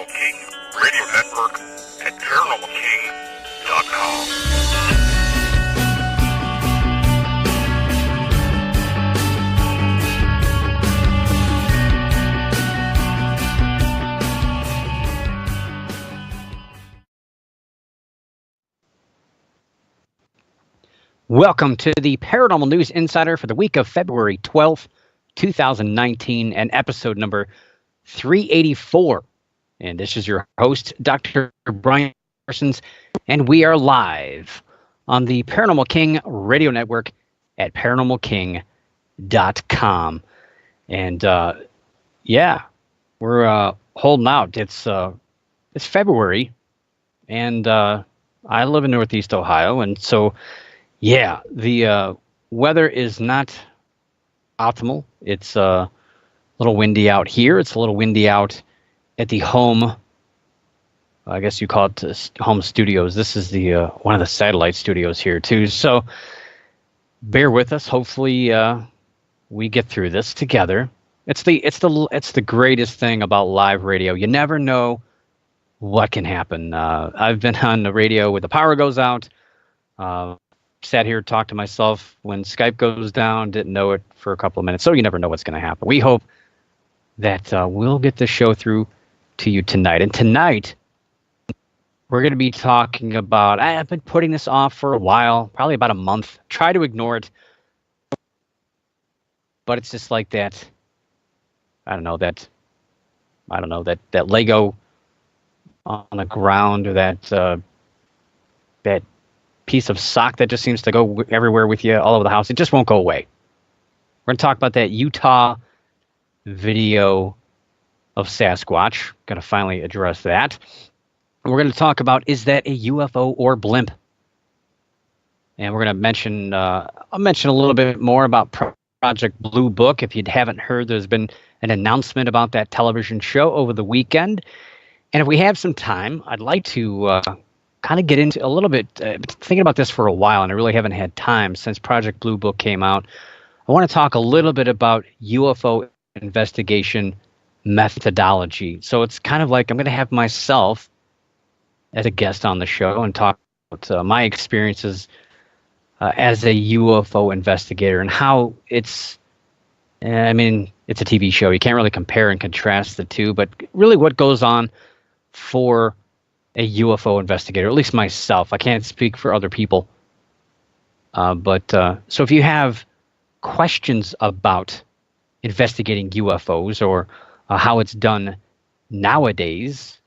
Paranormal King Radio Network at ParanormalKing.com. Welcome to the Paranormal News Insider for the week of February 12th, 2019, and episode number 384. And this is your host, Dr. Brian Parsons, and we are live on the Paranormal King Radio Network at ParanormalKing.com. And we're holding out. It's February, and I live in Northeast Ohio, and so yeah, the weather is not optimal. It's a little windy out here. It's a little windy out at the home. I guess you call it home studios. This is the one of the satellite studios here too. So bear with us. Hopefully we get through this together. It's the greatest thing about live radio. You never know what can happen. I've been on the radio when the power goes out. Sat here, talked to myself when Skype goes down, didn't know it for a couple of minutes. So you never know what's going to happen. We hope that we'll get the show through to you tonight. And tonight, we're going to be talking about, I've been putting this off for a while, probably about a month. Try to ignore it. But it's just like that, that Lego on the ground, or that piece of sock that just seems to go everywhere with you all over the house. It just won't go away. We're going to talk about that Utah video of Sasquatch. Going to finally address that. We're going to talk about, is that a UFO or blimp? And we're going to mention, I'll mention a little bit more about Project Blue Book. If you haven't heard, there's been an announcement about that television show over the weekend. And if we have some time, I'd like to kind of get into a little bit, thinking about this for a while, and I really haven't had time since Project Blue Book came out. I want to talk a little bit about UFO investigation methodology. So it's kind of like I'm going to have myself as a guest on the show and talk about my experiences as a UFO investigator and how it's a TV show. You can't really compare and contrast the two, but really what goes on for a UFO investigator, at least myself. I can't speak for other people. So if you have questions about investigating UFOs or how it's done nowadays,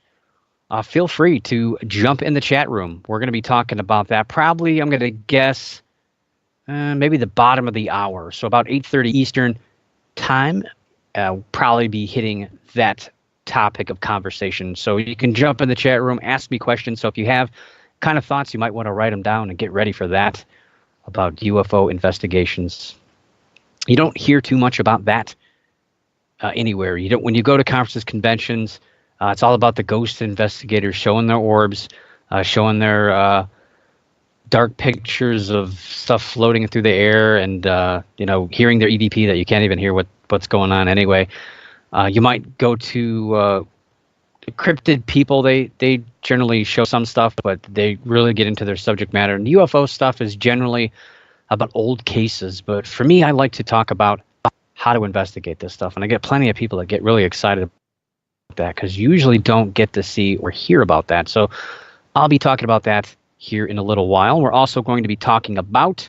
feel free to jump in the chat room. We're going to be talking about that. Probably, I'm going to guess, maybe the bottom of the hour. So about 8:30 Eastern time, probably be hitting that topic of conversation. So you can jump in the chat room, ask me questions. So if you have kind of thoughts, you might want to write them down and get ready for that about UFO investigations. You don't hear too much about that anywhere. You don't, when you go to conferences, conventions, it's all about the ghost investigators showing their orbs, showing their dark pictures of stuff floating through the air, and hearing their EVP that you can't even hear what's going on anyway. You might go to cryptid people. They generally show some stuff, but they really get into their subject matter. And UFO stuff is generally about old cases. But for me, I like to talk about how to investigate this stuff. And I get plenty of people that get really excited about that because you usually don't get to see or hear about that. So I'll be talking about that here in a little while. We're also going to be talking about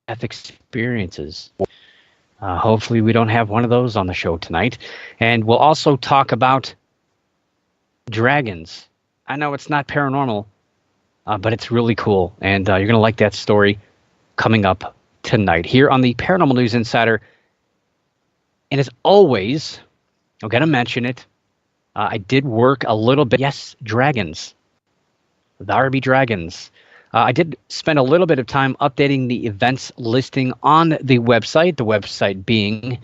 death experiences. Hopefully we don't have one of those on the show tonight. And we'll also talk about dragons. I know it's not paranormal, but it's really cool. And you're going to like that story coming up tonight here on the Paranormal News Insider. And as always, I'm going to mention it. I did work a little bit. Yes, dragons. There be dragons. I did spend a little bit of time updating the events listing on the website being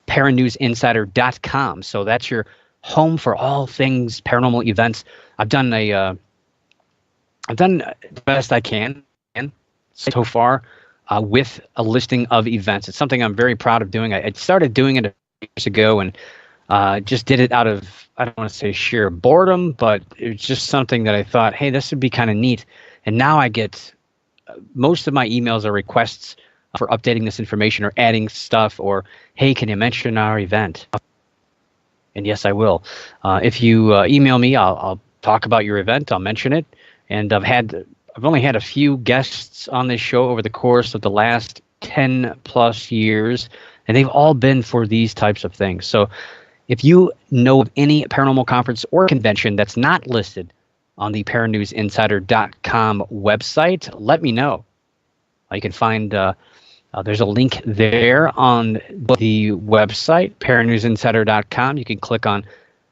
paranewsinsider.com. So that's your home for all things paranormal events. I've done the best I can so far with a listing of events. It's something I'm very proud of doing. I started doing it years ago, and Just did it out of, I don't want to say sheer boredom, but it's just something that I thought, hey, this would be kind of neat. And now I get most of my emails are requests for updating this information or adding stuff, or hey, can you mention our event? And yes, I will. If you email me, I'll talk about your event. I'll mention it. And I've only had a few guests on this show over the course of the last 10 plus years, and they've all been for these types of things. So if you know of any paranormal conference or convention that's not listed on the paranewsinsider.com website, let me know. You can find there's a link there on the website, paranewsinsider.com. You can click on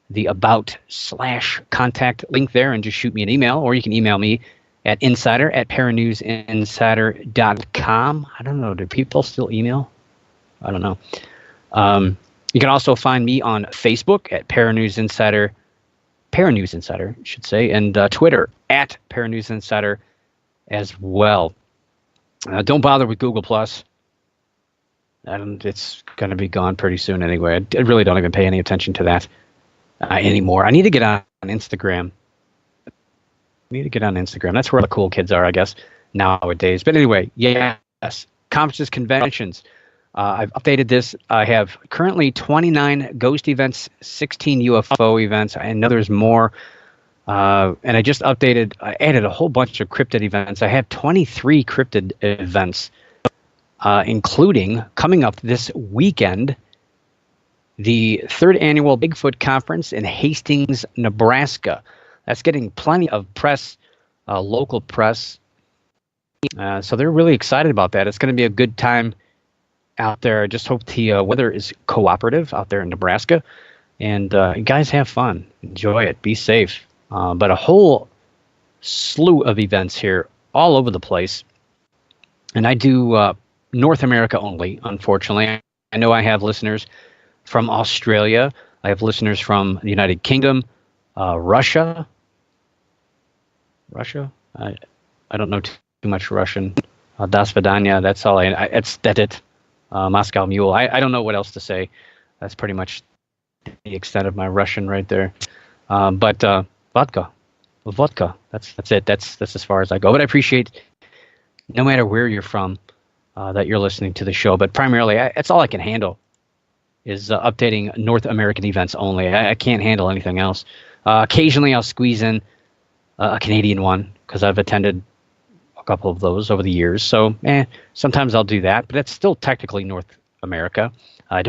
the about/contact link there and just shoot me an email, or you can email me at insider@paranewsinsider.com. I don't know. Do people still email? I don't know. You can also find me on Facebook at Paranews Insider, I should say, and Twitter at Paranews Insider as well. Don't bother with Google Plus. It's going to be gone pretty soon anyway. I really don't even pay any attention to that anymore. I need to get on Instagram. That's where the cool kids are, I guess, nowadays. But anyway, yes, conferences, conventions. I've updated this. I have currently 29 ghost events, 16 UFO events. I know there's more. And I just added a whole bunch of cryptid events. I have 23 cryptid events, including coming up this weekend, the 3rd annual Bigfoot Conference in Hastings, Nebraska. That's getting plenty of press, local press. So they're really excited about that. It's going to be a good time out there. I just hope the weather is cooperative out there in Nebraska. And you guys have fun. Enjoy it. Be safe. But a whole slew of events here all over the place. And I do North America only, unfortunately. I know I have listeners from Australia. I have listeners from the United Kingdom, Russia. I don't know too much Russian. Das Vidanya, that's all that's it. Moscow Mule. I don't know what else to say. That's pretty much the extent of my Russian right there. But vodka. That's it. That's as far as I go. But I appreciate, no matter where you're from, that you're listening to the show. But primarily, that's all I can handle is updating North American events only. I can't handle anything else. Occasionally, I'll squeeze in a Canadian one because I've attended a couple of those over the years. So sometimes I'll do that, but that's still technically North America. I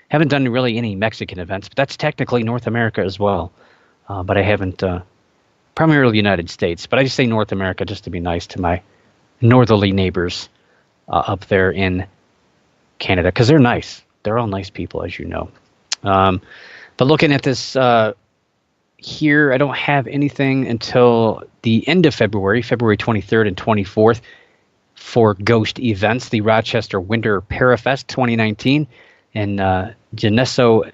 haven't done really any Mexican events, but that's technically North America as well. But I haven't, primarily United States, but I just say North America just to be nice to my northerly neighbors up there in Canada, because they're nice. They're all nice people, as you know. But looking at this here, I don't have anything until the end of February 23rd and 24th for ghost events. The Rochester Winter Parafest 2019 and Geneseo,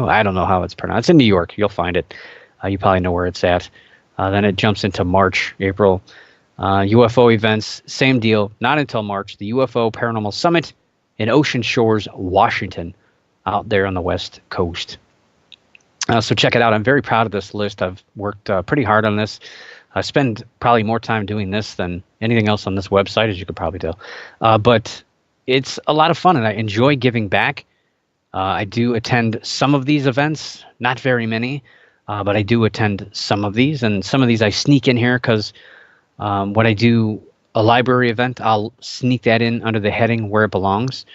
I don't know how it's pronounced. It's in New York. You'll find it. You probably know where it's at. Then it jumps into March, April. UFO events, same deal. Not until March. The UFO Paranormal Summit in Ocean Shores, Washington, out there on the West Coast. So check it out. I'm very proud of this list. I've worked pretty hard on this. I spend probably more time doing this than anything else on this website, as you could probably tell. But it's a lot of fun, and I enjoy giving back. I do attend some of these events, not very many, but I do attend some of these, and some of these I sneak in here because when I do a library event, I'll sneak that in under the heading where it belongs.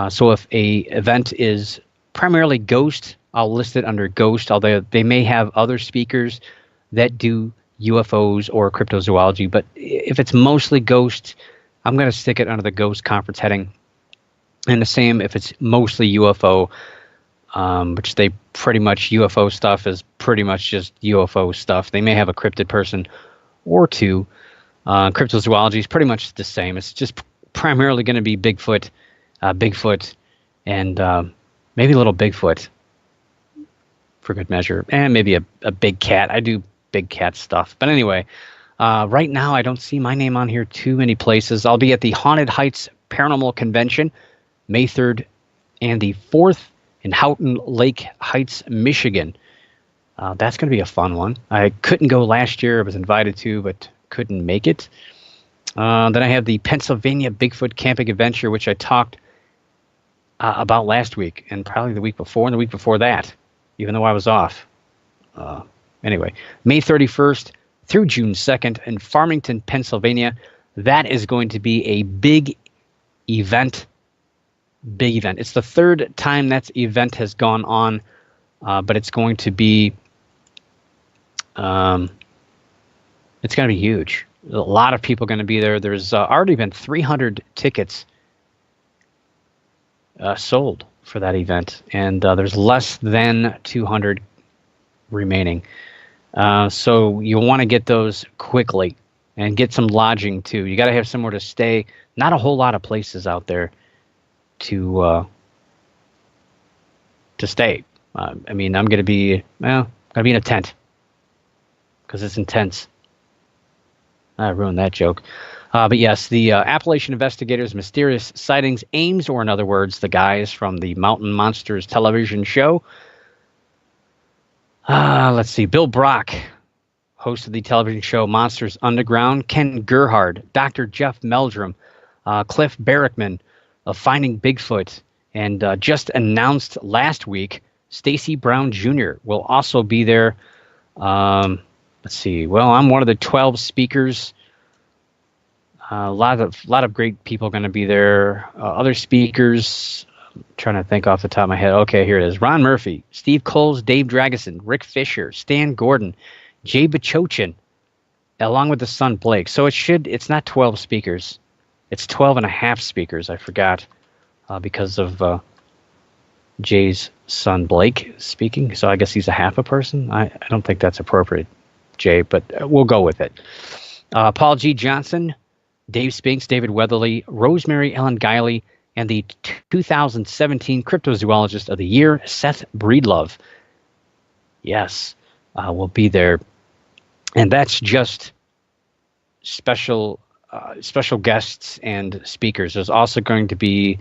So if a event is primarily ghost, I'll list it under ghost, although they may have other speakers that do UFOs or cryptozoology. But if it's mostly ghost, I'm going to stick it under the ghost conference heading. And the same if it's mostly UFO, which they pretty much, UFO stuff is pretty much just UFO stuff. They may have a cryptid person or two. Cryptozoology is pretty much the same. It's just primarily going to be Bigfoot, and maybe a little Bigfoot for good measure, and maybe a big cat. I do big cat stuff. But anyway, right now I don't see my name on here too many places. I'll be at the Haunted Heights Paranormal Convention May 3rd and the 4th in Houghton Lake Heights, Michigan. That's going to be a fun one. I couldn't go last year. I was invited to, but couldn't make it. Then I have the Pennsylvania Bigfoot Camping Adventure, which I talked about last week and probably the week before and the week before that, even though I was off. Anyway, May 31st through June 2nd in Farmington, Pennsylvania. That is going to be a big event. Big event. It's the third time that event has gone on, but it's going to be it's going to be huge. A lot of people are going to be there. There's already been 300 tickets sold for that event, and there's less than 200 remaining. So you'll want to get those quickly and get some lodging too. You got to have somewhere to stay. Not a whole lot of places out there to stay. I mean, I'm going to be in a tent because it's intense. I ruined that joke. But yes, the Appalachian Investigators' Mysterious Sightings, Ames, or in other words, the guys from the Mountain Monsters television show. Let's see. Bill Brock hosted the television show Monsters Underground. Ken Gerhard, Dr. Jeff Meldrum, Cliff Barrickman of Finding Bigfoot, and just announced last week, Stacy Brown Jr. will also be there. Let's see. Well, I'm one of the 12 speakers. A lot of great people going to be there. Other speakers, I'm trying to think off the top of my head. Okay, here it is. Ron Murphy, Steve Coles, Dave Drageson, Rick Fisher, Stan Gordon, Jay Bachochin, along with the son Blake. So it's not 12 speakers. It's 12 and a half speakers. I forgot because of Jay's son Blake speaking. So I guess he's a half a person. I don't think that's appropriate, Jay, but we'll go with it. Paul G. Johnson, Dave Spinks, David Weatherly, Rosemary Ellen Guiley, and the 2017 Cryptozoologist of the Year, Seth Breedlove. Yes, will be there. And that's just special guests and speakers. There's also going to be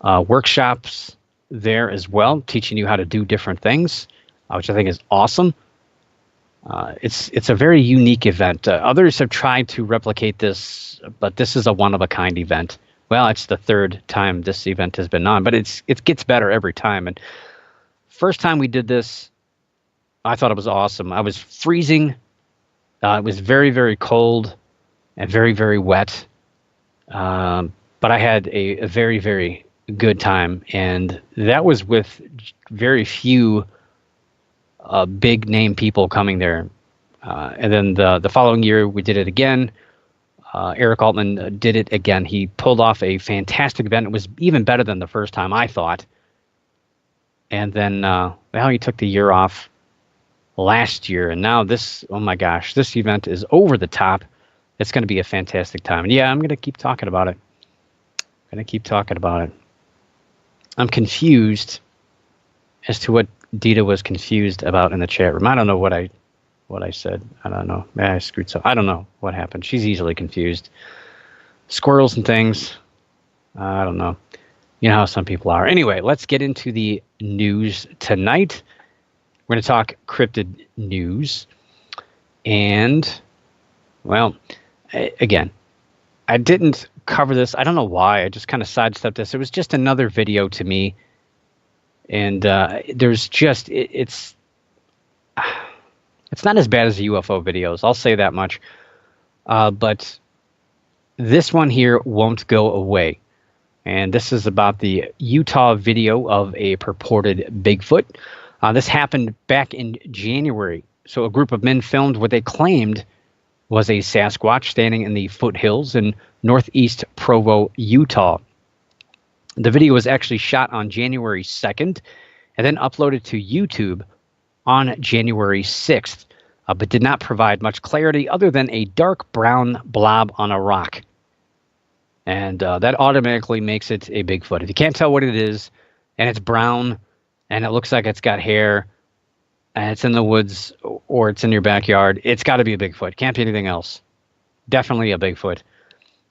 workshops there as well, teaching you how to do different things, which I think is awesome. It's a very unique event. Others have tried to replicate this, but this is a one-of-a-kind event. Well, it's the third time this event has been on, but it gets better every time. And first time we did this, I thought it was awesome. I was freezing. It was very, very cold and very, very wet. But I had a very, very good time, and that was with very few big name people coming there. And then the following year we did it again. Eric Altman did it again. He pulled off a fantastic event. It was even better than the first time, I thought. And then he took the year off last year, and now this, oh my gosh, this event is over the top. It's going to be a fantastic time. And yeah, I'm going to keep talking about it. I'm confused as to what Dita was confused about in the chat room. I don't know what I said. I don't know. I screwed up. I don't know what happened. She's easily confused. Squirrels and things. I don't know. You know how some people are. Anyway, let's get into the news tonight. We're going to talk cryptid news. And, well, again, I didn't cover this. I don't know why. I just kind of sidestepped this. It was just another video to me. And there's just, it's not as bad as the UFO videos. I'll say that much. But this one here won't go away. And this is about the Utah video of a purported Bigfoot. This happened back in January. So a group of men filmed what they claimed was a Sasquatch standing in the foothills in northeast Provo, Utah. The video was actually shot on January 2nd and then uploaded to YouTube on January 6th, but did not provide much clarity other than a dark brown blob on a rock. And that automatically makes it a Bigfoot. If you can't tell what it is, and it's brown, and it looks like it's got hair, and it's in the woods, or it's in your backyard, it's got to be a Bigfoot. Can't be anything else. Definitely a Bigfoot.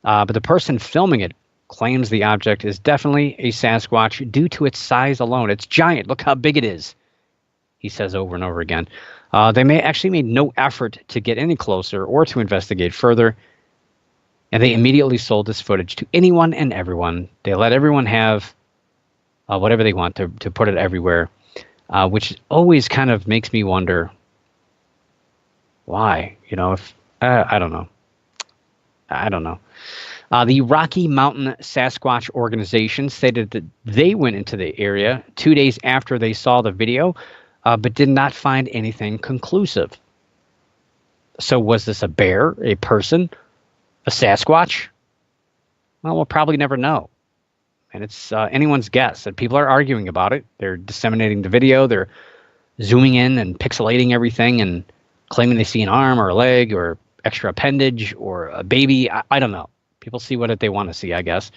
But the person filming it claims the object is definitely a Sasquatch due to its size alone. It's giant. Look how big it is, he says over and over again. They may actually made no effort to get any closer or to investigate further, and they immediately sold this footage to anyone and everyone. They let everyone have whatever they want to put it everywhere, which always kind of makes me wonder why. If I don't know. I don't know. The Rocky Mountain Sasquatch Organization stated that they went into the area 2 days after they saw the video, but did not find anything conclusive. So was this a bear, a person, a Sasquatch? Well, we'll probably never know. And it's anyone's guess. And people are arguing about it. They're disseminating the video. They're zooming in and pixelating everything and claiming they see an arm or a leg or extra appendage or a baby. I don't know. People see what they want to see, I guess.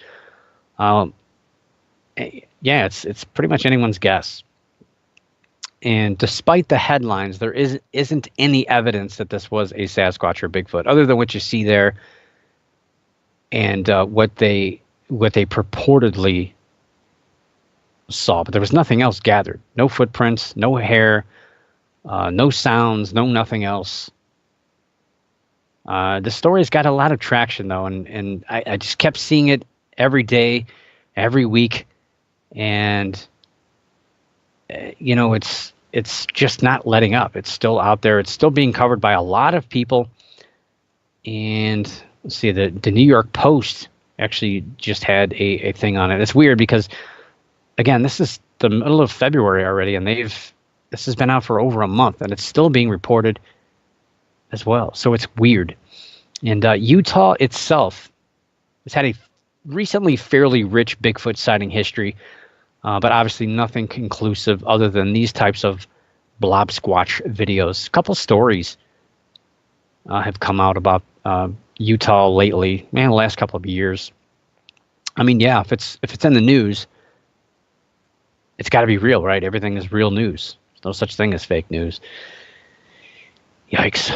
Yeah, it's pretty much anyone's guess. And despite the headlines, there isn't any evidence that this was a Sasquatch or Bigfoot, other than what you see there and what they purportedly saw. But there was nothing else gathered. No footprints, no hair, no sounds, no nothing else. The story's got a lot of traction, though, and I just kept seeing it every day, every week, and it's just not letting up. It's still out there. It's still being covered by a lot of people. And let's see, the New York Post actually just had a thing on it. It's weird because, again, this is the middle of February already, and this has been out for over a month, and it's still being reported as well. So it's weird. And Utah itself has had a recently fairly rich Bigfoot sighting history, but obviously nothing conclusive other than these types of blob squatch videos. A couple stories have come out about Utah lately, the last couple of years. I mean, yeah, if it's in the news, it's got to be real, right? Everything is real news. There's no such thing as fake news. Yikes.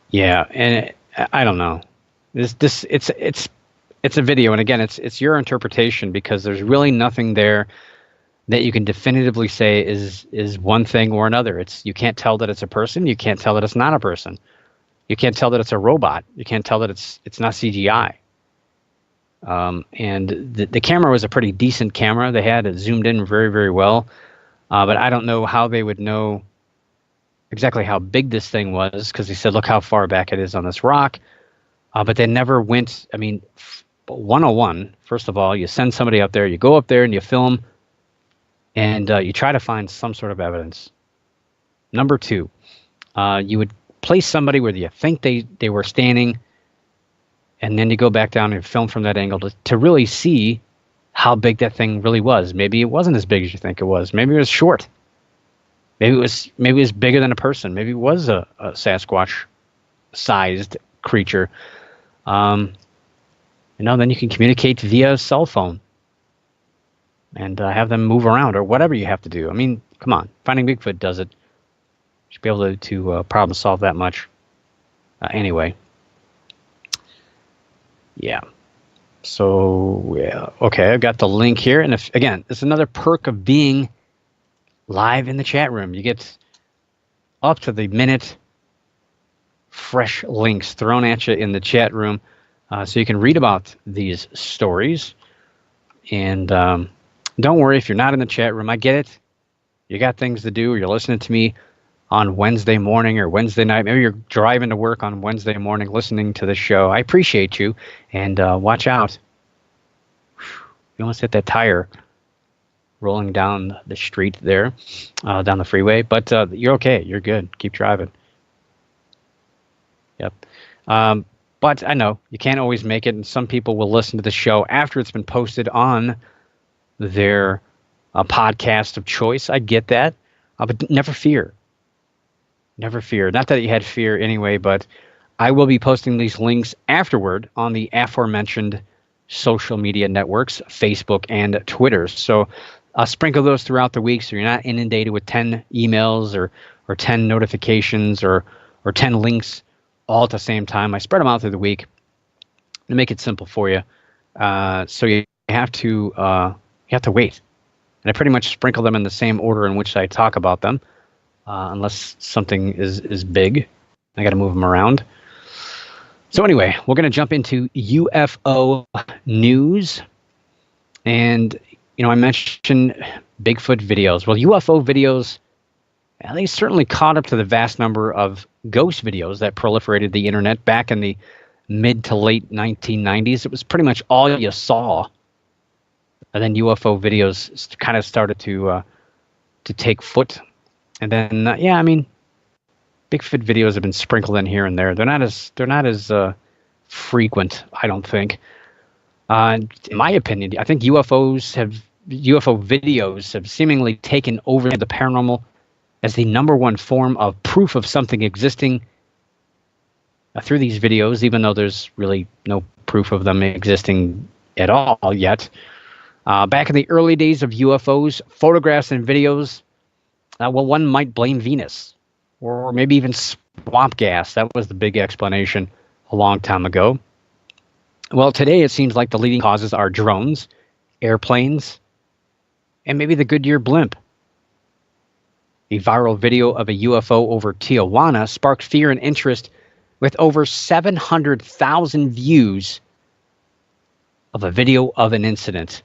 Yeah, and I don't know. It's a video, and again, it's your interpretation because there's really nothing there that you can definitively say is one thing or another. You can't tell that it's a person. You can't tell that it's not a person. You can't tell that it's a robot. You can't tell that it's not CGI. And the camera was a pretty decent camera. They had it zoomed in very, very well. But I don't know how they would know exactly how big this thing was because they said, look how far back it is on this rock. But they never went. I mean, 101, first of all, you send somebody up there, you go up there and you film, and you try to find some sort of evidence. Number two, you would place somebody where you think they were standing, and then you go back down and film from that angle to really see how big that thing really was. Maybe it wasn't as big as you think it was. Maybe it was short. Maybe it was bigger than a person. Maybe it was a Sasquatch-sized creature. Then you can communicate via cell phone and have them move around or whatever you have to do. I mean, come on. Finding Bigfoot does it. You should be able to problem solve that much. Anyway. Yeah. So, yeah. Okay, I've got the link here. And again, it's another perk of being live in the chat room. You get up to the minute fresh links thrown at you in the chat room so you can read about these stories. And don't worry if you're not in the chat room. I get it. You got things to do. Or you're listening to me on Wednesday morning or Wednesday night. Maybe you're driving to work on Wednesday morning listening to the show. I appreciate you. And watch out. You almost hit that tire rolling down the street there, down the freeway. But you're okay. You're good. Keep driving. Yep. But I know you can't always make it, and some people will listen to the show after it's been posted on their podcast of choice. I get that. But never fear. Never fear. Not that you had fear anyway, but I will be posting these links afterward on the aforementioned social media networks, Facebook and Twitter. So I'll sprinkle those throughout the week so you're not inundated with 10 emails or 10 notifications or 10 links all at the same time. I spread them out through the week. to make it simple for you. So you have to wait, and I pretty much sprinkle them in the same order in which I talk about them, unless something is big. I got to move them around. So anyway, we're going to jump into UFO news, and I mentioned Bigfoot videos. Well, UFO videos, they certainly caught up to the vast number of ghost videos that proliferated the internet back in the mid to late 1990s. It was pretty much all you saw. And then UFO videos kind of started to take foot. And then, Bigfoot videos have been sprinkled in here and there. They're not as frequent, I don't think. In my opinion, I think UFO videos have seemingly taken over the paranormal as the number one form of proof of something existing through these videos, even though there's really no proof of them existing at all yet. Back in the early days of UFOs, photographs and videos, one might blame Venus or maybe even swamp gas. That was the big explanation a long time ago. Well, today it seems like the leading causes are drones, airplanes, and maybe the Goodyear blimp. A viral video of a UFO over Tijuana sparked fear and interest with over 700,000 views of a video of an incident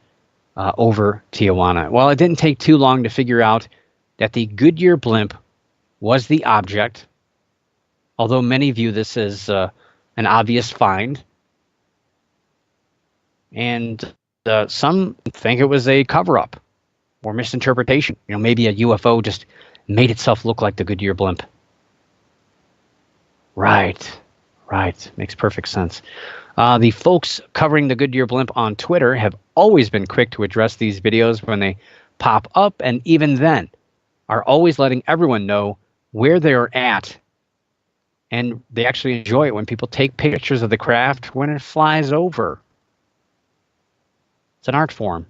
over Tijuana. Well, it didn't take too long to figure out that the Goodyear blimp was the object, although many view this as an obvious find. And some think it was a cover-up or misinterpretation. Maybe a UFO just made itself look like the Goodyear blimp. Right. Makes perfect sense. The folks covering the Goodyear blimp on Twitter have always been quick to address these videos when they pop up, and even then are always letting everyone know where they're at. And they actually enjoy it when people take pictures of the craft when it flies over. It's an art form.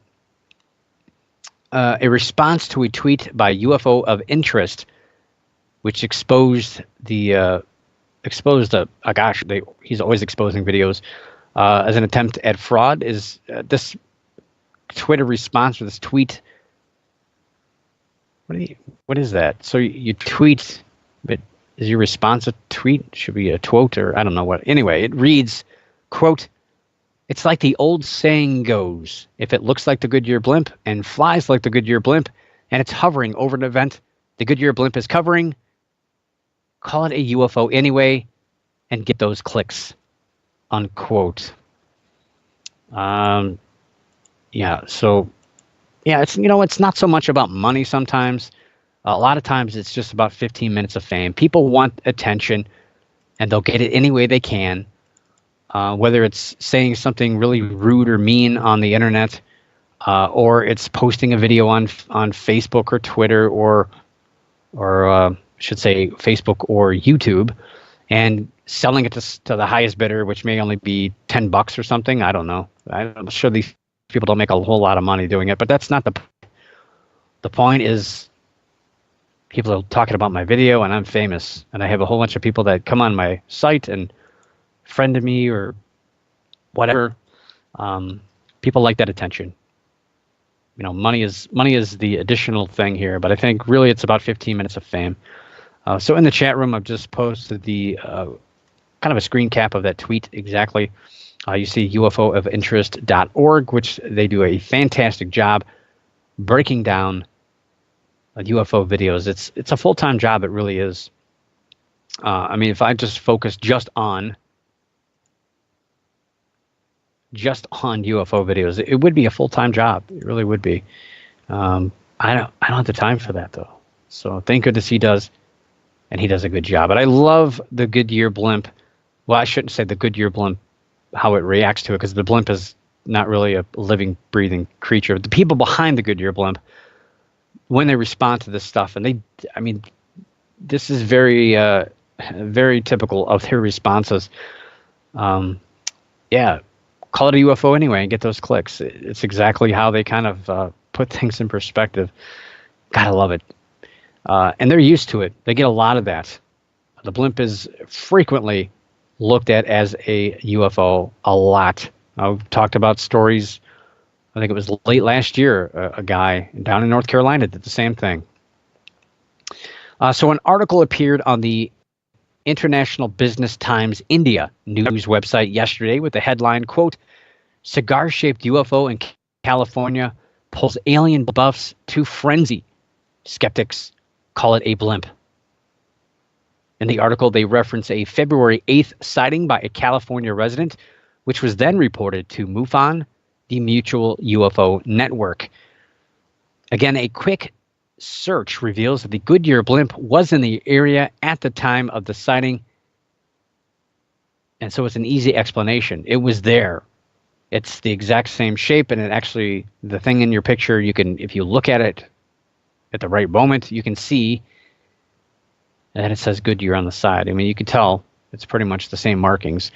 A response to a tweet by UFO of Interest, which exposed he's always exposing videos as an attempt at fraud, is this Twitter response or this tweet. What is that? So you tweet, but is your response a tweet? Should be a quote, or I don't know what. Anyway, it reads, quote, "It's like the old saying goes, if it looks like the Goodyear blimp and flies like the Goodyear blimp and it's hovering over an event the Goodyear blimp is covering, call it a UFO anyway and get those clicks," unquote. It's not so much about money sometimes. A lot of times it's just about 15 minutes of fame. People want attention and they'll get it any way they can. Whether it's saying something really rude or mean on the internet, or it's posting a video on Facebook or Twitter, or I should say Facebook or YouTube, and selling it to the highest bidder, which may only be $10 or something. I don't know. I'm sure these people don't make a whole lot of money doing it, but that's not the point. Is people are talking about my video and I'm famous, and I have a whole bunch of people that come on my site and friend me or whatever. People like that attention. Money is the additional thing here, but I think really it's about 15 minutes of fame. So in the chat room, I've just posted the kind of a screen cap of that tweet exactly. You see UFOofinterest.org, which they do a fantastic job breaking down UFO videos. It's a full-time job. It really is. If I just focus just on UFO videos, it would be a full-time job. It really would be. I don't have the time for that though. So thank goodness he does, and he does a good job. But I love the Goodyear blimp. Well, I shouldn't say the Goodyear blimp, how it reacts to it, because the blimp is not really a living, breathing creature. The people behind the Goodyear blimp, when they respond to this stuff, and this is very, very typical of their responses. Call it a UFO anyway and get those clicks. It's exactly how they kind of put things in perspective. Gotta love it. And they're used to it. They get a lot of that. The blimp is frequently looked at as a UFO a lot. I've talked about stories. I think it was late last year, a guy down in North Carolina did the same thing. So an article appeared on the International Business Times India news website yesterday with the headline, quote, cigar-shaped UFO in California pulls alien buffs to frenzy. Skeptics call it a blimp. In the article, they reference a February 8th sighting by a California resident, which was then reported to MUFON, the Mutual UFO Network. Again, a quick search reveals that the Goodyear blimp was in the area at the time of the sighting. And so it's an easy explanation. It was there. It's the exact same shape, and it actually, the thing in your picture, you can, if you look at it at the right moment, you can see that it says Goodyear on the side. I mean, you can tell it's pretty much the same markings.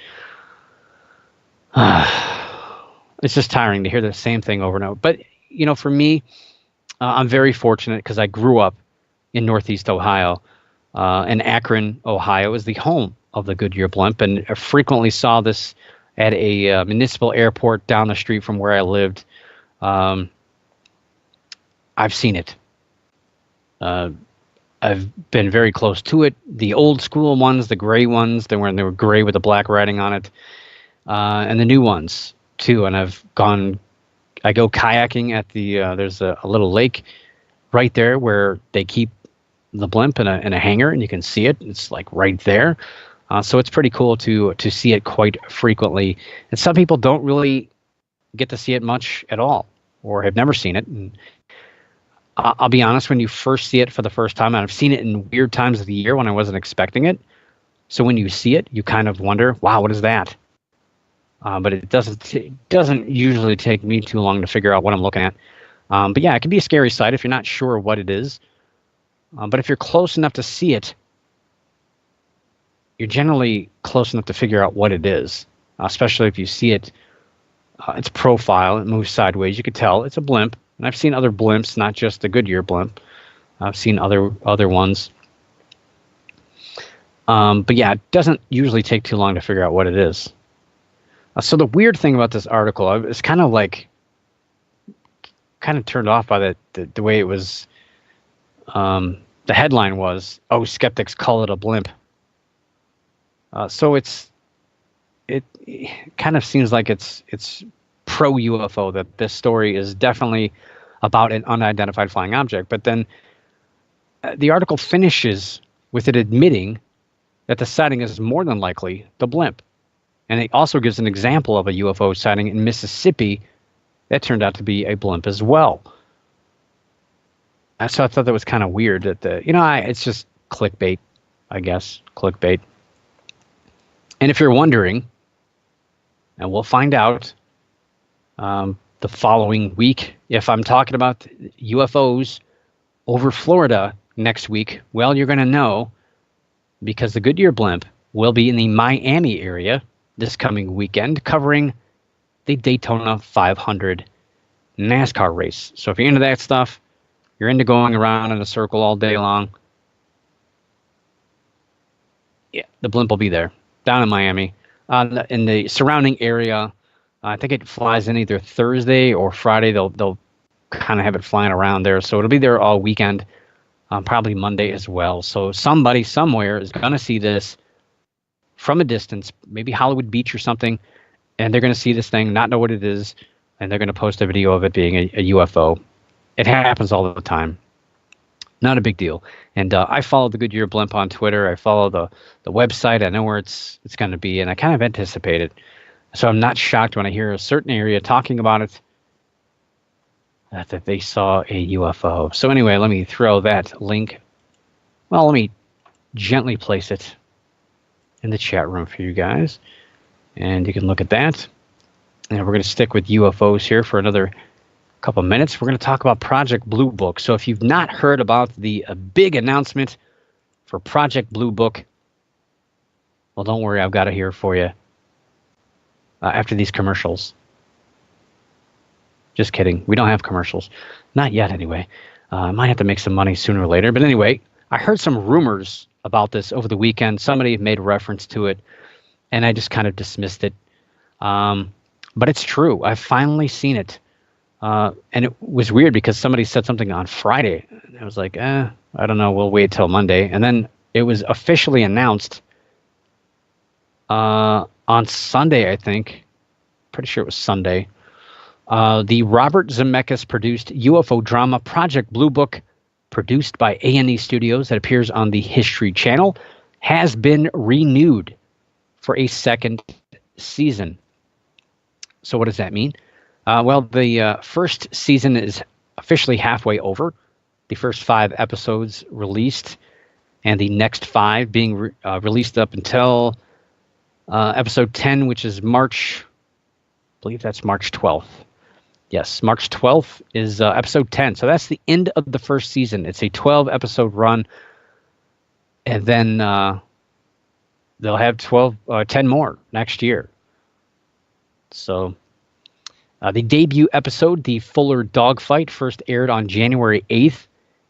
It's just tiring to hear the same thing over and over. But, you know, for me, I'm very fortunate because I grew up in Northeast Ohio, and Akron, Ohio is the home of the Goodyear blimp, and I frequently saw this at a municipal airport down the street from where I lived. I've seen it. I've been very close to it. The old school ones, the gray ones, they were gray with the black writing on it, and the new ones too. And I go kayaking at the there's a little lake right there where they keep the blimp in a hangar, and you can see it. It's like right there. So it's pretty cool to see it quite frequently. And some people don't really get to see it much at all, or have never seen it. And I'll be honest, when you first see it for the first time, and I've seen it in weird times of the year when I wasn't expecting it. So when you see it, you kind of wonder, wow, what is that? But it doesn't usually take me too long to figure out what I'm looking at. But yeah, it can be a scary sight if you're not sure what it is. But if you're close enough to see it, you're generally close enough to figure out what it is, especially if you see it, its profile, it moves sideways. You could tell it's a blimp. And I've seen other blimps, not just the Goodyear blimp. I've seen other ones. But yeah, it doesn't usually take too long to figure out what it is. So the weird thing about this article, I was kind of turned off by the way it was. The headline was, "Oh, skeptics call it a blimp." So it kind of seems like it's pro UFO, that this story is definitely about an unidentified flying object. But then the article finishes with it admitting that the sighting is more than likely the blimp. And it also gives an example of a UFO sighting in Mississippi that turned out to be a blimp as well. So I thought that was kind of weird that it's just clickbait, I guess, clickbait. And if you're wondering, and we'll find out the following week, if I'm talking about UFOs over Florida next week, well, you're going to know, because the Goodyear blimp will be in the Miami area this coming weekend, covering the Daytona 500 NASCAR race. So if you're into that stuff, you're into going around in a circle all day long, yeah, the blimp will be there, down in Miami. In the surrounding area, I think it flies in either Thursday or Friday. They'll kind of have it flying around there. So it'll be there all weekend, probably Monday as well. So somebody somewhere is going to see this from a distance, maybe Hollywood Beach or something, and they're going to see this thing, not know what it is, and they're going to post a video of it being a UFO. It happens all the time. Not a big deal. And I follow the Goodyear blimp on Twitter. I follow the website. I know where it's going to be, and I kind of anticipate it. So I'm not shocked when I hear a certain area talking about it, that they saw a UFO. So anyway, let me throw that link. Well, let me gently place it in the chat room for you guys, and you can look at that. And we're going to stick with UFOs here for another couple minutes. We're going to talk about Project Blue Book. So if you've not heard about the big announcement for Project Blue Book, well, don't worry, I've got it here for you after these commercials. Just kidding. We don't have commercials. Not yet, anyway. I might have to make some money sooner or later. But anyway, I heard some rumors about this over the weekend. Somebody made reference to it, and I just kind of dismissed it. But it's true. I've finally seen it. And it was weird because somebody said something on Friday. And I was like, I don't know. We'll wait till Monday. And then it was officially announced on Sunday, I think. Pretty sure it was Sunday. The Robert Zemeckis produced UFO drama Project Blue Book, produced by A&E Studios, that appears on the History Channel, has been renewed for a second season. So what does that mean? Well, the first season is officially halfway over. The first 5 episodes released, and the next 5 being released up until episode 10, which is March. I believe that's March 12th. Yes, March 12th is episode 10. So that's the end of the first season. It's a 12-episode run, and then they'll have 10 more next year. So the debut episode, The Fuller Dogfight, first aired on January 8th,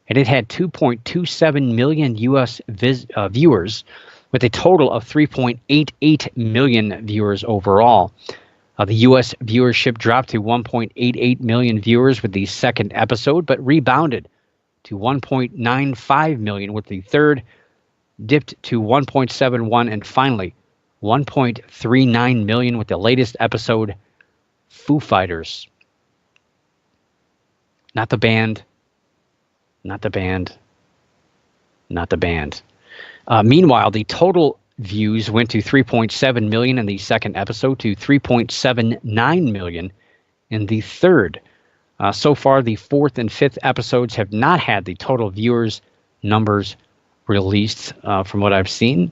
and it had 2.27 million U.S. viewers, with a total of 3.88 million viewers overall. The U.S. viewership dropped to 1.88 million viewers with the second episode, but rebounded to 1.95 million with the third, dipped to 1.71, and finally 1.39 million with the latest episode, Foo Fighters. Not the band. Not the band. Not the band. Meanwhile, the total views went to 3.7 million in the second episode, to 3.79 million in the third. So far, the fourth and fifth episodes have not had the total viewers numbers released from what I've seen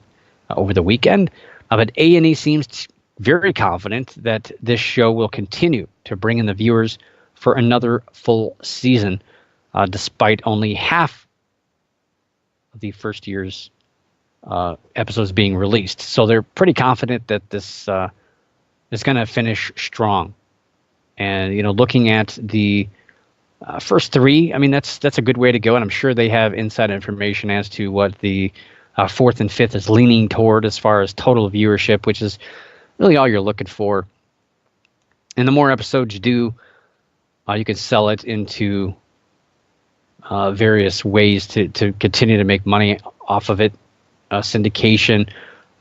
over the weekend. But A&E seems very confident that this show will continue to bring in the viewers for another full season, despite only half of the first year's episodes being released. So they're pretty confident that this is going to finish strong. And, looking at the first 3, I mean, that's a good way to go. And I'm sure they have inside information as to what the fourth and fifth is leaning toward as far as total viewership, which is really all you're looking for. And the more episodes you do, you can sell it into various ways to continue to make money off of it. Syndication,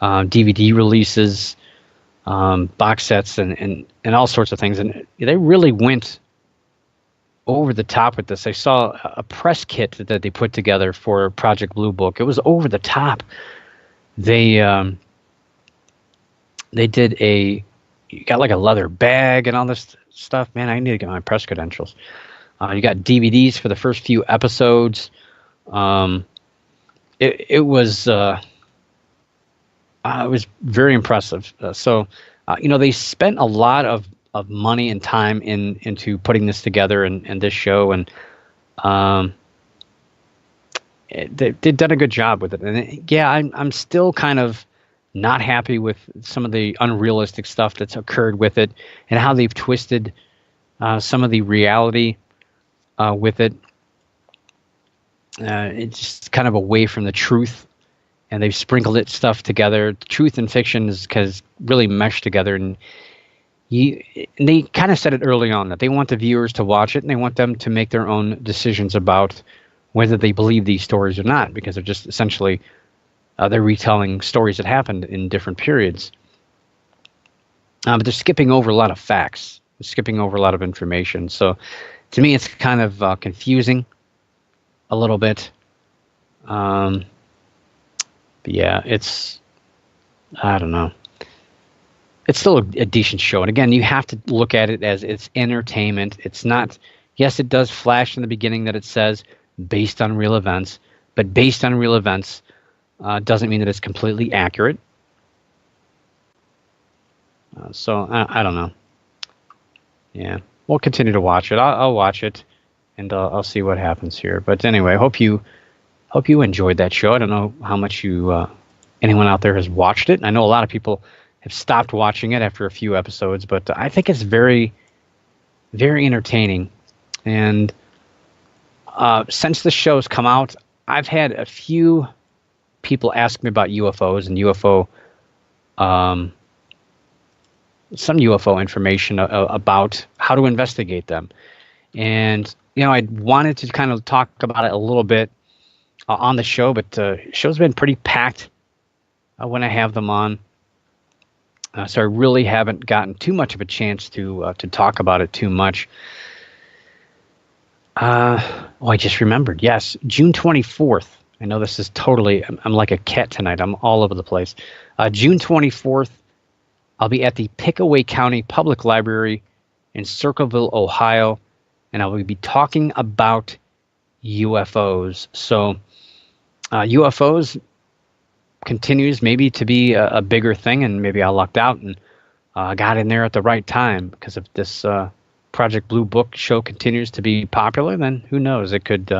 DVD releases, box sets, and all sorts of things. And they really went over the top with this. I saw a press kit that they put together for Project Blue Book. It was over the top. They did you got like a leather bag and all this stuff. Man, I need to get my press credentials. You got DVDs for the first few episodes. It was very impressive. They spent a lot of money and time into putting this together and this show, and they've done a good job with it. And I'm still kind of not happy with some of the unrealistic stuff that's occurred with it, and how they've twisted some of the reality with it. It's just kind of away from the truth, and they've sprinkled stuff together. Truth and fiction has really meshed together, and they kind of said it early on that they want the viewers to watch it, and they want them to make their own decisions about whether they believe these stories or not, because they're just essentially they're retelling stories that happened in different periods. But they're skipping over a lot of facts, they're skipping over a lot of information. So to me, it's kind of confusing a little bit. But yeah, I don't know. It's still a decent show. And again, you have to look at it as it's entertainment. It's not, yes, it does flash in the beginning that it says based on real events, but based on real events doesn't mean that it's completely accurate. So I don't know. Yeah, we'll continue to watch it. I'll watch it, and I'll see what happens here. But anyway, I hope you enjoyed that show. I don't know how much anyone out there has watched it. I know a lot of people have stopped watching it after a few episodes, but I think it's very, very entertaining. And since the show's come out, I've had a few people ask me about UFOs and UFO some UFO information about how to investigate them. And I wanted to kind of talk about it a little bit on the show, but the show's been pretty packed when I have them on. So I really haven't gotten too much of a chance to talk about it too much. I just remembered. Yes, June 24th. I know this is totally, I'm like a cat tonight. I'm all over the place. June 24th, I'll be at the Pickaway County Public Library in Circleville, Ohio, and I will be talking about UFOs. So UFOs continues maybe to be a bigger thing, and maybe I lucked out and got in there at the right time, because if this Project Blue Book show continues to be popular, then who knows, it could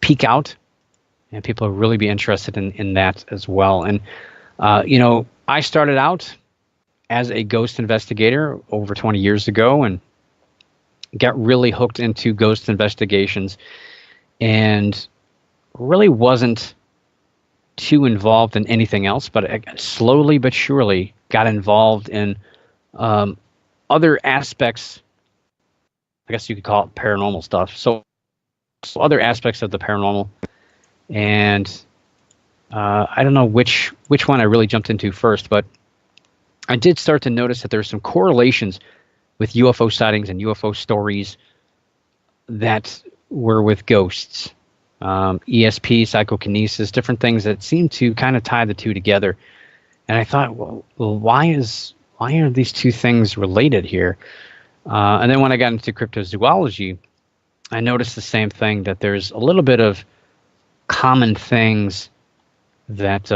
peak out and people will really be interested in that as well. And I started out as a ghost investigator over 20 years ago and got really hooked into ghost investigations, and really wasn't too involved in anything else, but I slowly but surely got involved in other aspects, I guess you could call it paranormal stuff. So other aspects of the paranormal, and I don't know which one I really jumped into first, but I did start to notice that there's some correlations with UFO sightings and UFO stories that were with ghosts. ESP, psychokinesis, different things that seem to kind of tie the two together. And I thought, well, why are these two things related here? And then when I got into cryptozoology, I noticed the same thing, that there's a little bit of common things that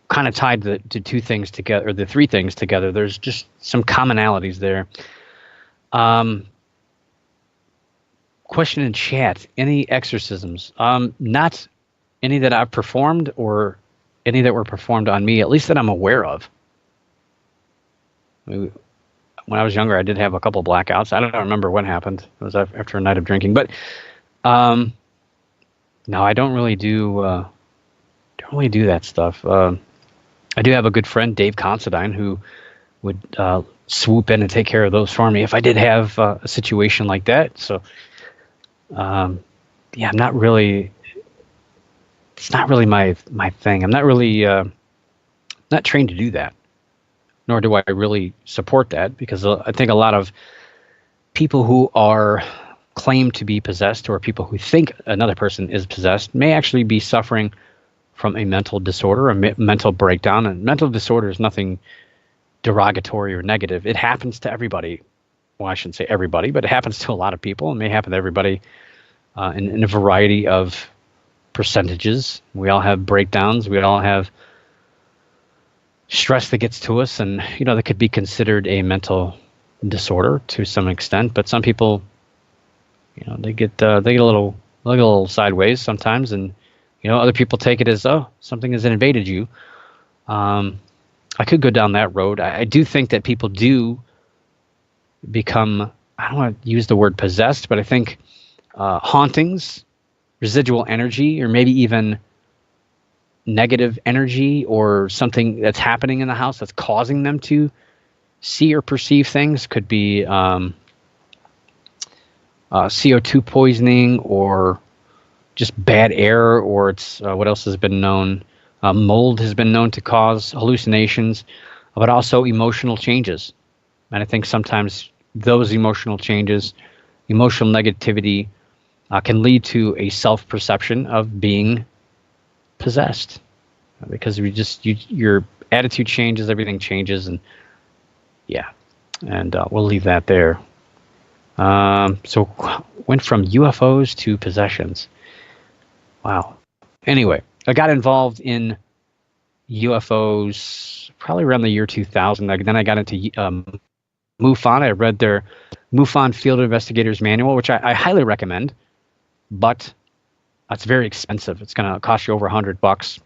kind of tied the two things together, or the three things together. There's just some commonalities there. Question in chat: any exorcisms? Not any that I've performed, or any that were performed on me, at least that I'm aware of. When I was younger, I did have a couple of blackouts. I don't remember what happened. It was after a night of drinking. But no, I don't really do that stuff. I do have a good friend, Dave Considine, who would swoop in and take care of those for me if I did have a situation like that. So, I'm not really. It's not really my thing. I'm not really not trained to do that, nor do I really support that, because I think a lot of people who are claimed to be possessed, or people who think another person is possessed, may actually be suffering from a mental disorder, a mental breakdown. And mental disorder is nothing derogatory or negative. It happens to everybody. Well, I shouldn't say everybody, but it happens to a lot of people. It may happen to everybody in a variety of percentages. We all have breakdowns. We all have stress that gets to us, and that could be considered a mental disorder to some extent. But some people, they get a little sideways sometimes, and other people take it as, oh, something has invaded you. I could go down that road. I do think that people do become, I don't want to use the word possessed, but I think hauntings, residual energy, or maybe even negative energy, or something that's happening in the house that's causing them to see or perceive things, could be CO2 poisoning, or just bad air, or it's what else has been known? Mold has been known to cause hallucinations, but also emotional changes. And I think sometimes those emotional changes, emotional negativity, can lead to a self-perception of being possessed, because your attitude changes, everything changes, and we'll leave that there. So went from UFOs to possessions. Wow. Anyway, I got involved in UFOs probably around the year 2000. Then I got into MUFON. I read their MUFON Field Investigators Manual, which I highly recommend, but it's very expensive. It's going to cost you over $100.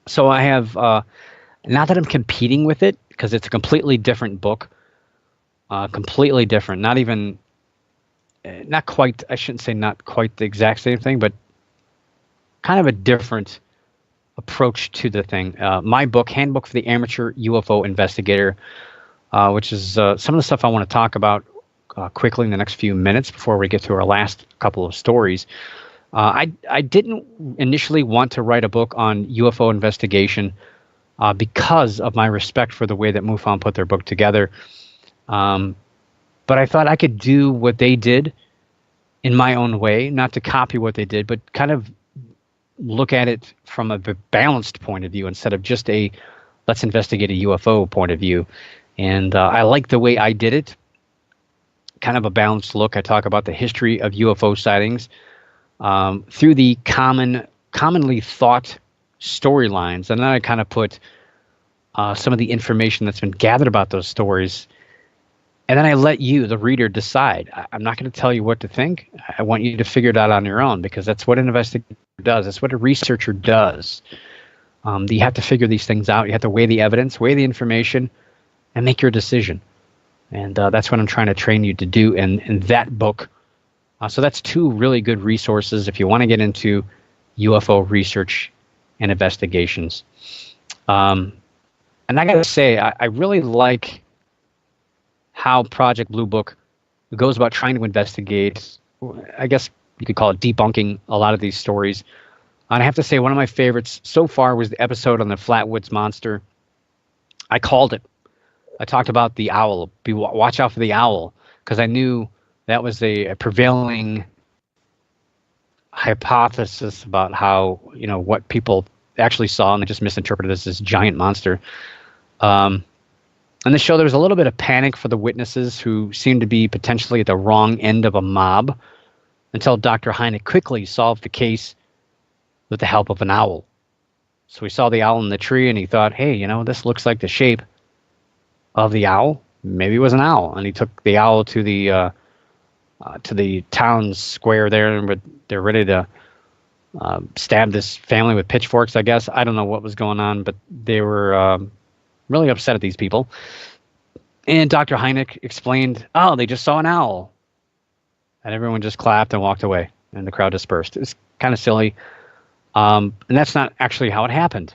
So I have, not that I'm competing with it, because it's a completely different book, completely different. Not quite, I shouldn't say not quite the exact same thing, but kind of a different approach to the thing. My book, Handbook for the Amateur UFO Investigator, which is some of the stuff I want to talk about quickly in the next few minutes before we get to our last couple of stories. I didn't initially want to write a book on UFO investigation because of my respect for the way that MUFON put their book together. But I thought I could do what they did in my own way, not to copy what they did, but kind of look at it from a balanced point of view instead of just a let's investigate a UFO point of view. And I like the way I did it. Kind of a balanced look. I talk about the history of UFO sightings through the commonly thought storylines, and then I kind of put some of the information that's been gathered about those stories, and then I let you, the reader, decide. I'm not going to tell you what to think. I want you to figure it out on your own, because that's what an investigator does. That's what a researcher does. You have to figure these things out. You have to weigh the evidence, weigh the information, and make your decision. And that's what I'm trying to train you to do in that book. So that's two really good resources if you want to get into UFO research and investigations. And I got to say, I really like how Project Blue Book goes about trying to investigate, I guess you could call it debunking a lot of these stories. And I have to say, one of my favorites so far was the episode on the Flatwoods Monster. I called it. I talked about the owl. Watch out for the owl, because I knew that was a prevailing hypothesis about how, what people actually saw, and they just misinterpreted this giant monster. In the show, there was a little bit of panic for the witnesses who seemed to be potentially at the wrong end of a mob, until Dr. Hynek quickly solved the case with the help of an owl. So he saw the owl in the tree, and he thought, hey, this looks like the shape of the owl. Maybe it was an owl. And he took the owl to the town square there, but they're ready to stab this family with pitchforks, I guess. I don't know what was going on, but they were really upset at these people. And Dr. Hynek explained, oh, they just saw an owl. And everyone just clapped and walked away, and the crowd dispersed. It's kind of silly. And that's not actually how it happened.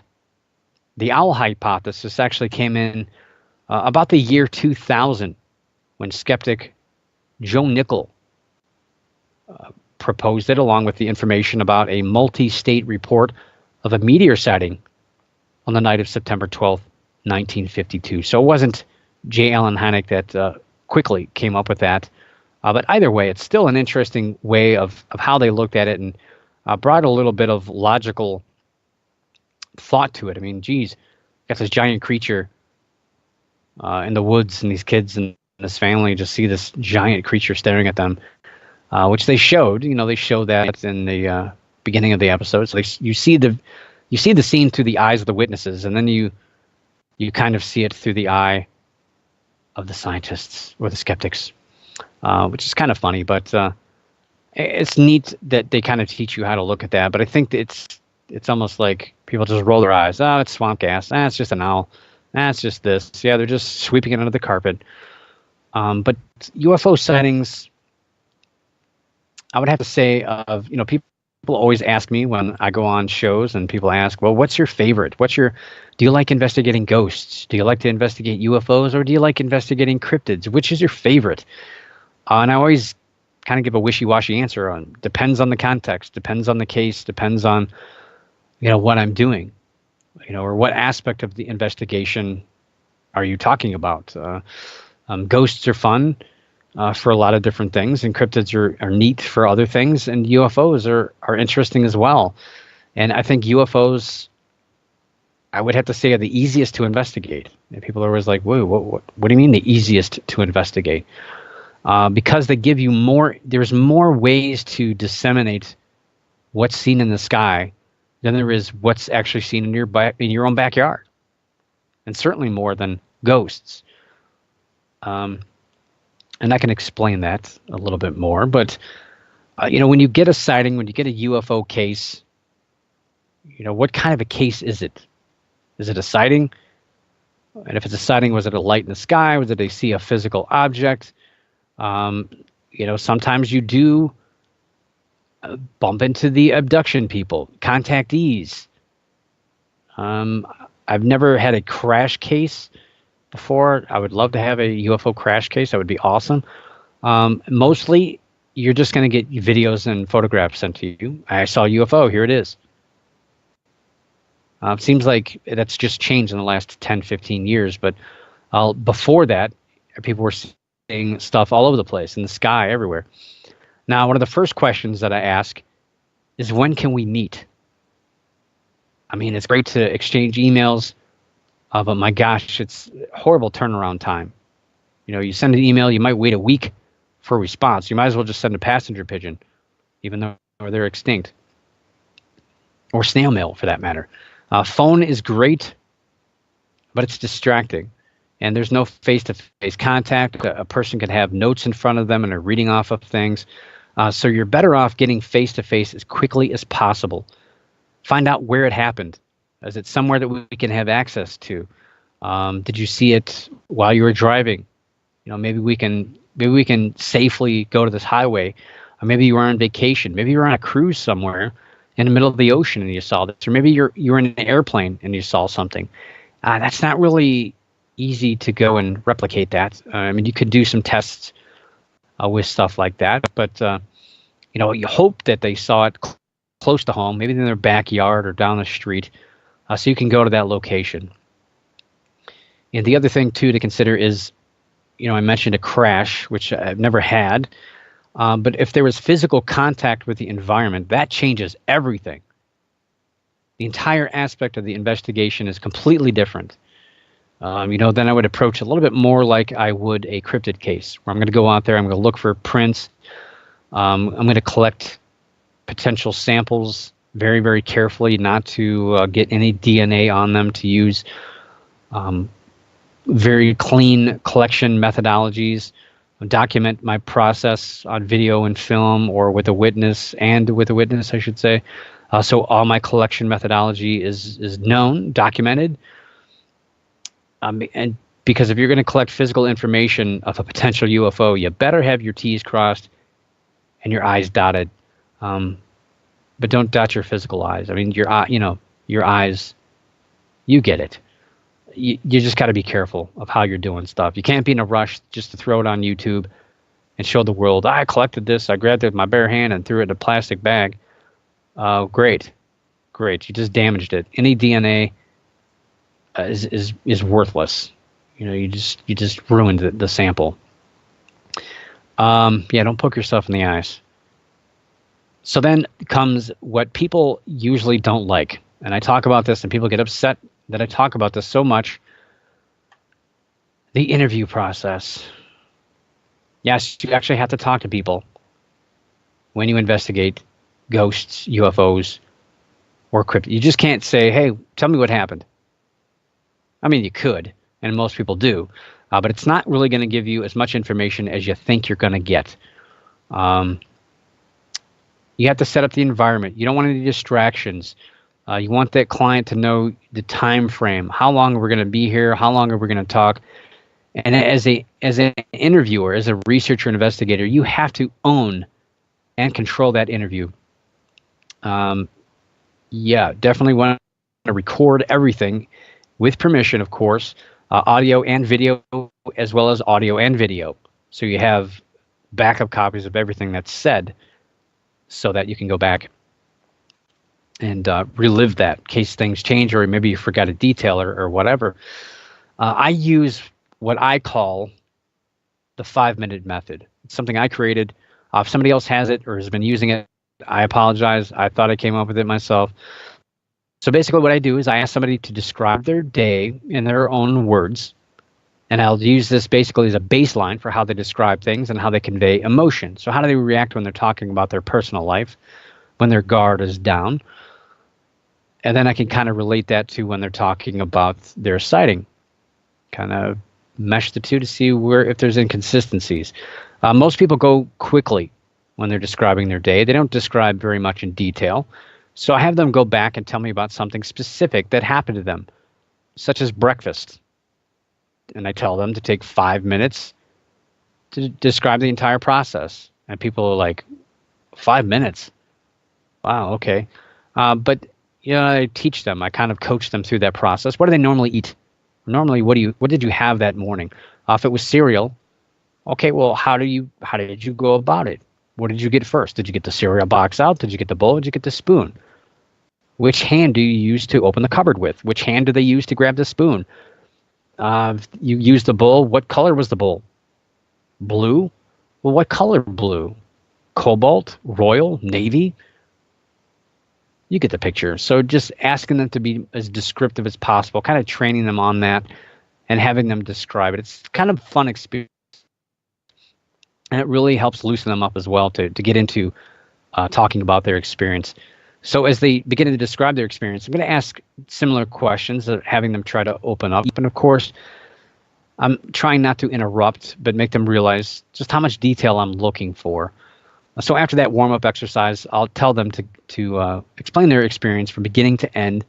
The owl hypothesis actually came in about the year 2000, when skeptic Joe Nickel proposed it, along with the information about a multi-state report of a meteor sighting on the night of September 12th, 1952. So it wasn't J. Allen Hynek that quickly came up with that. But either way, it's still an interesting way of how they looked at it, and brought a little bit of logical thought to it. I mean, geez, got this giant creature in the woods, and these kids and this family just see this giant creature staring at them, which they showed. They showed that in the beginning of the episode. So you see the scene through the eyes of the witnesses, and then you kind of see it through the eye of the scientists or the skeptics, which is kind of funny. But it's neat that they kind of teach you how to look at that. But I think it's almost like people just roll their eyes. Oh, it's swamp gas. It's just an owl. It's just this. Yeah, they're just sweeping it under the carpet. But UFO sightings, I would have to say, people always ask me when I go on shows, and people ask, well, what's your favorite? Do you like investigating ghosts? Do you like to investigate UFOs, or do you like investigating cryptids? Which is your favorite? And I always kind of give a wishy-washy answer on, depends on the context, depends on the case, depends on, what I'm doing, or what aspect of the investigation are you talking about? Ghosts are fun for a lot of different things, and cryptids are neat for other things, and UFOs are interesting as well. And I think UFOs, I would have to say, are the easiest to investigate. And people are always like, whoa, what do you mean the easiest to investigate? Because they give you there's more ways to disseminate what's seen in the sky than there is what's actually seen in your own backyard. And certainly more than ghosts. And I can explain that a little bit more. But, when you get a sighting, when you get a UFO case, what kind of a case is it? Is it a sighting? And if it's a sighting, was it a light in the sky? Did they see a physical object? Sometimes you do bump into the abduction people, contactees. Um, I've never had a crash case before. I would love to have a UFO crash case. That would be awesome. Mostly, you're just going to get videos and photographs sent to you. I saw a UFO. Here it is. Seems like that's just changed in the last 10, 15 years. But before that, people were seeing stuff all over the place, in the sky, everywhere. Now, one of the first questions that I ask is, when can we meet? I mean, it's great to exchange emails, but my gosh, it's horrible turnaround time. You know, you send an email, you might wait a week for a response. You might as well just send a passenger pigeon, even though they're extinct, or snail mail for that matter. Phone is great, but it's distracting, and there's no face-to-face contact. A person could have notes in front of them and are reading off of things. So you're better off getting face-to-face as quickly as possible. Find out where it happened. Is it somewhere that we can have access to? Did you see it while you were driving? You know, maybe we can safely go to this highway. Or maybe you were on vacation. Maybe you were on a cruise somewhere in the middle of the ocean and you saw this. Or maybe you were in an airplane and you saw something. That's not really easy to go and replicate that. I mean, you could do some tests with stuff like that, but you know, you hope that they saw it close to home, maybe in their backyard or down the street, so you can go to that location. And the other thing too to consider is, you know, I mentioned a crash, which I've never had, but if there was physical contact with the environment, that changes everything. The entire aspect of the investigation is completely different. You know, then I would approach a little bit more like I would a cryptid case, where I'm going to go out there, I'm going to look for prints, I'm going to collect potential samples very, very carefully, not to get any DNA on them, to use very clean collection methodologies, document my process on video and film, or with a witness, I should say. So all my collection methodology is known, documented. And because if you're going to collect physical information of a potential UFO, you better have your T's crossed and your I's dotted. But don't dot your physical I's. I mean, your eyes, you get it. You just got to be careful of how you're doing stuff. You can't be in a rush just to throw it on YouTube and show the world, I collected this, I grabbed it with my bare hand and threw it in a plastic bag. Great. You just damaged it. Any DNA is worthless. You know, you just ruined the sample. Yeah, don't poke yourself in the eyes. So then comes what people usually don't like, and I talk about this, and people get upset that I talk about this so much. The interview process. Yes, you actually have to talk to people when you investigate ghosts, UFOs, or cryptid. You just can't say, "Hey, tell me what happened." I mean, you could, and most people do, but it's not really going to give you as much information as you think you're going to get. You have to set up the environment. You don't want any distractions. You want that client to know the time frame. How long are we going to be here? How long are we going to talk? And as an interviewer, as a researcher, investigator, you have to own and control that interview. Yeah, definitely want to record everything with permission, of course, audio and video, as well as audio and video. So you have backup copies of everything that's said, so that you can go back and relive that in case things change, or maybe you forgot a detail or whatever. I use what I call the 5-minute method. It's something I created. If somebody else has it or has been using it, I apologize. I thought I came up with it myself. So basically what I do is I ask somebody to describe their day in their own words, and I'll use this basically as a baseline for how they describe things and how they convey emotion. So how do they react when they're talking about their personal life, when their guard is down? And then I can kind of relate that to when they're talking about their sighting. Kind of mesh the two to see if there's inconsistencies. Most people go quickly when they're describing their day. They don't describe very much in detail. So I have them go back and tell me about something specific that happened to them, such as breakfast. And I tell them to take 5 minutes to describe the entire process. And people are like, 5 minutes? Wow, okay. But I teach them. I kind of coach them through that process. What do they normally eat? Normally, what did you have that morning? If it was cereal, okay, well, how did you go about it? What did you get first? Did you get the cereal box out? Did you get the bowl? Did you get the spoon? Which hand do you use to open the cupboard with? Which hand do they use to grab the spoon? You use the bowl. What color was the bowl? Blue? Well, what color blue? Cobalt? Royal? Navy? You get the picture. So just asking them to be as descriptive as possible, kind of training them on that and having them describe it. It's kind of fun experience. And it really helps loosen them up as well to get into talking about their experience. So as they begin to describe their experience, I'm going to ask similar questions, having them try to open up. And of course, I'm trying not to interrupt, but make them realize just how much detail I'm looking for. So after that warm-up exercise, I'll tell them to explain their experience from beginning to end.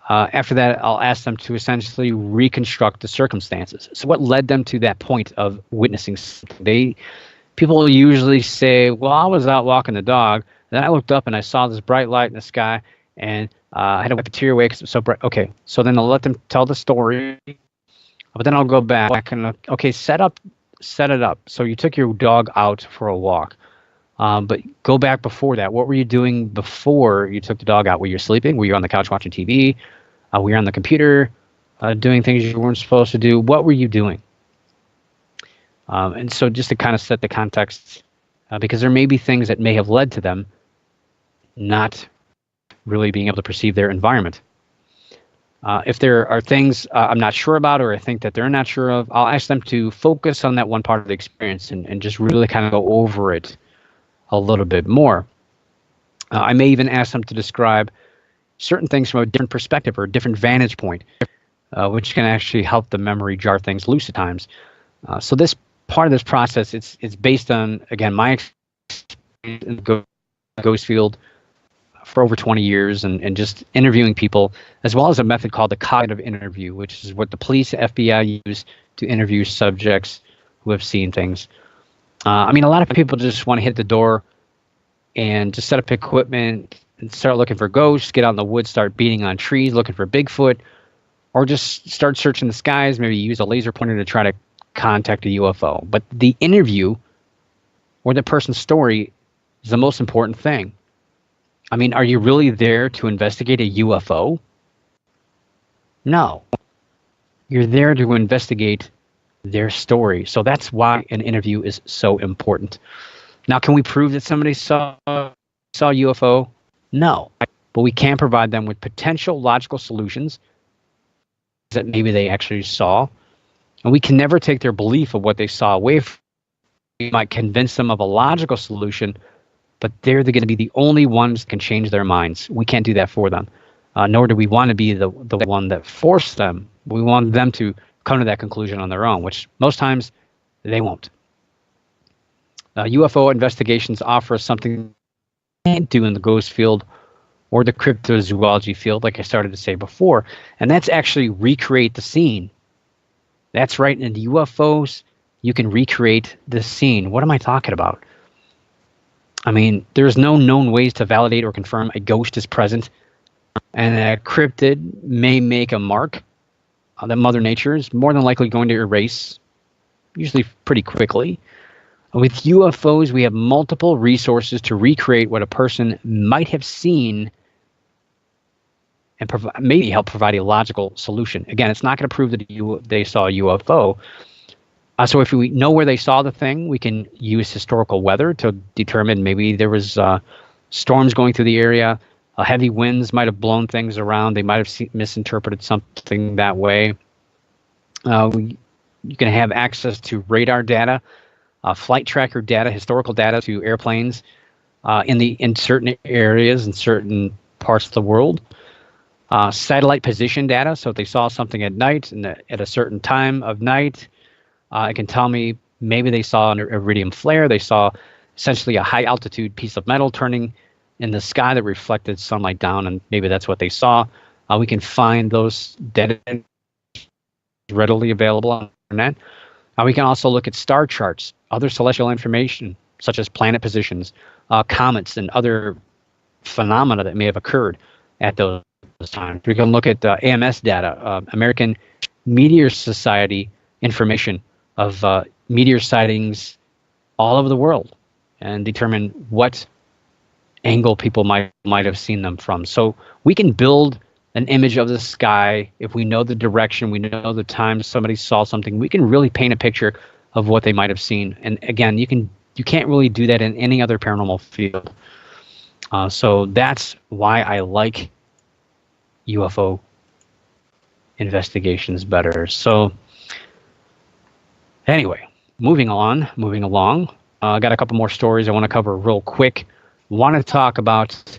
After that, I'll ask them to essentially reconstruct the circumstances. So what led them to that point of witnessing something? People usually say, well, I was out walking the dog, then I looked up and I saw this bright light in the sky, and I had to wipe a tear away because it was so bright. Okay, so then I'll let them tell the story, but then I'll go back and, okay, set it up. So you took your dog out for a walk, but go back before that. What were you doing before you took the dog out? Were you sleeping? Were you on the couch watching TV? Were you on the computer doing things you weren't supposed to do? What were you doing? And so just to kind of set the context, because there may be things that may have led to them not really being able to perceive their environment. If there are things I'm not sure about or I think that they're not sure of, I'll ask them to focus on that one part of the experience and just really kind of go over it a little bit more. I may even ask them to describe certain things from a different perspective or a different vantage point, which can actually help the memory jar things loose at times. So this part of this process, it's based on, again, my experience in the ghost field for over 20 years and just interviewing people, as well as a method called the cognitive interview, which is what the police, FBI use to interview subjects who have seen things. I mean, a lot of people just want to hit the door and just set up equipment and start looking for ghosts, get out in the woods, start beating on trees, looking for Bigfoot, or just start searching the skies, maybe use a laser pointer to try to contact a UFO. But the interview or the person's story is the most important thing. I mean, are you really there to investigate a UFO? No. You're there to investigate their story. So that's why an interview is so important. Now, can we prove that somebody saw a UFO? No. But we can provide them with potential logical solutions that maybe they actually saw. And we can never take their belief of what they saw away from them. We might convince them of a logical solution, but they're going to be the only ones that can change their minds. We can't do that for them, nor do we want to be the one that forced them. We want them to come to that conclusion on their own, which most times they won't. UFO investigations offer us something we can't do in the ghost field or the cryptozoology field, like I started to say before, and that's actually recreate the scene. That's right, in the UFOs, you can recreate the scene. What am I talking about? I mean, there's no known ways to validate or confirm a ghost is present, and a cryptid may make a mark that Mother Nature is more than likely going to erase, usually pretty quickly. With UFOs, we have multiple resources to recreate what a person might have seen and maybe help provide a logical solution. Again, it's not going to prove that they saw a UFO. So if we know where they saw the thing, we can use historical weather to determine maybe there was storms going through the area. Heavy winds might have blown things around. They might have misinterpreted something that way. You can have access to radar data, flight tracker data, historical data to airplanes in certain areas in certain parts of the world. Satellite position data, so if they saw something at night and at a certain time of night, it can tell me maybe they saw an iridium flare. They saw essentially a high altitude piece of metal turning in the sky that reflected sunlight down, and maybe that's what they saw. We can find those data readily available on the internet. We can also look at star charts, other celestial information, such as planet positions, comets, and other phenomena that may have occurred at those times. We can look at AMS data, American Meteor Society information of meteor sightings all over the world, and determine what angle people might have seen them from. So we can build an image of the sky if we know the direction, we know the time somebody saw something. We can really paint a picture of what they might have seen. And again, you can't really do that in any other paranormal field. So that's why I like UFO investigations better. So anyway, moving along. I got a couple more stories I want to cover real quick. Want to talk about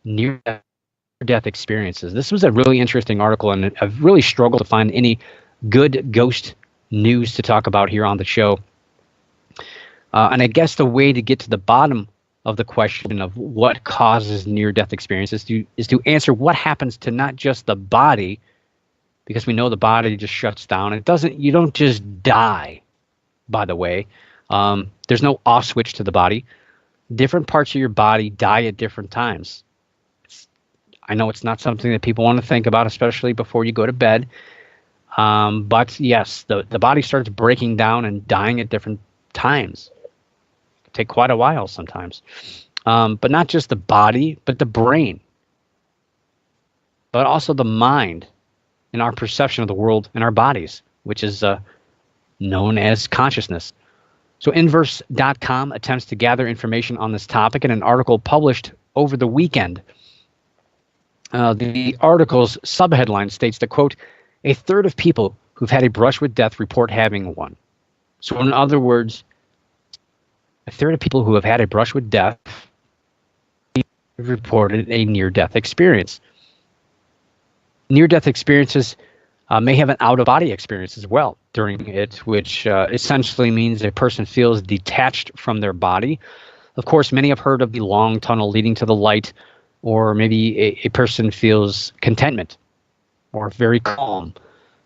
near-death experiences. This was a really interesting article, and I've really struggled to find any good ghost news to talk about here on the show. And I guess the way to get to the bottom of the question of what causes near-death experiences is to answer what happens to not just the body, because we know the body just shuts down. You don't just die, by the way. There's no off switch to the body. Different parts of your body die at different times. I know it's not something that people want to think about, especially before you go to bed. But yes, the body starts breaking down and dying at different times. It can take quite a while sometimes. But not just the body, but the brain. But also the mind and our perception of the world and our bodies, which is known as consciousness. So Inverse.com attempts to gather information on this topic in an article published over the weekend. The article's subheadline states that, quote, a third of people who've had a brush with death report having one. So in other words, a third of people who have had a brush with death reported a near-death experience. Near-death experiences may have an out-of-body experience as well during it, which essentially means a person feels detached from their body. Of course, many have heard of the long tunnel leading to the light, or maybe a person feels contentment or very calm,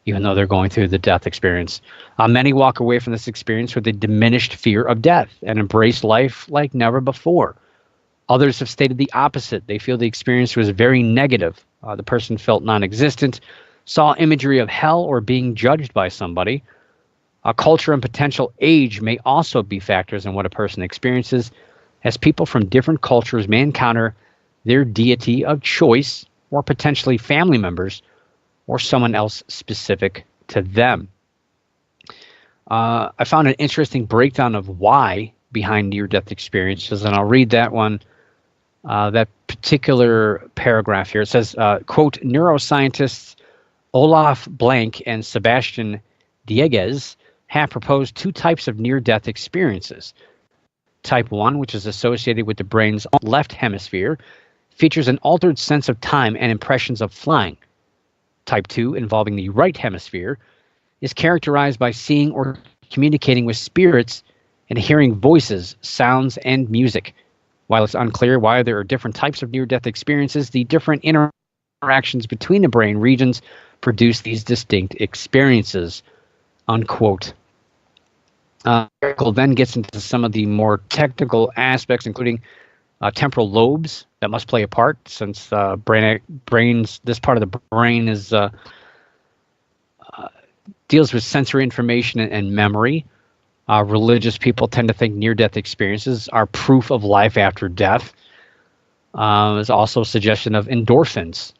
even though they're going through the death experience. Many walk away from this experience with a diminished fear of death and embrace life like never before. Others have stated the opposite. They feel the experience was very negative. The person felt non-existent, saw imagery of hell or being judged by somebody. Culture and potential age may also be factors in what a person experiences, as people from different cultures may encounter their deity of choice or potentially family members or someone else specific to them. I found an interesting breakdown of why behind near-death experiences, and I'll read that one. That particular paragraph here. It says, quote, neuroscientists Olaf Blank and Sebastian Dieguez have proposed two types of near-death experiences. Type 1, which is associated with the brain's left hemisphere, features an altered sense of time and impressions of flying. Type 2, involving the right hemisphere, is characterized by seeing or communicating with spirits and hearing voices, sounds, and music. While it's unclear why there are different types of near-death experiences, the different interactions between the brain regions produce these distinct experiences, unquote. The article then gets into some of the more technical aspects, including temporal lobes that must play a part, since this part of the brain is deals with sensory information and memory. Religious people tend to think near-death experiences are proof of life after death. There's also a suggestion of endorphins,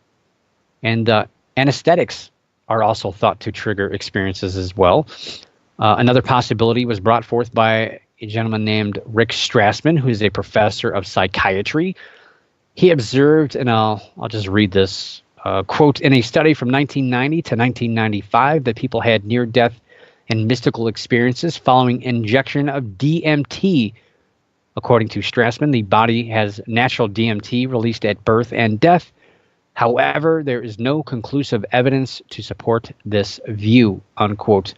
and anesthetics are also thought to trigger experiences as well. Another possibility was brought forth by a gentleman named Rick Strassman, who is a professor of psychiatry. He observed, and I'll just read this, quote, in a study from 1990 to 1995 that people had near-death and mystical experiences following injection of DMT. According to Strassman, the body has natural DMT released at birth and death. However, there is no conclusive evidence to support this view, unquote.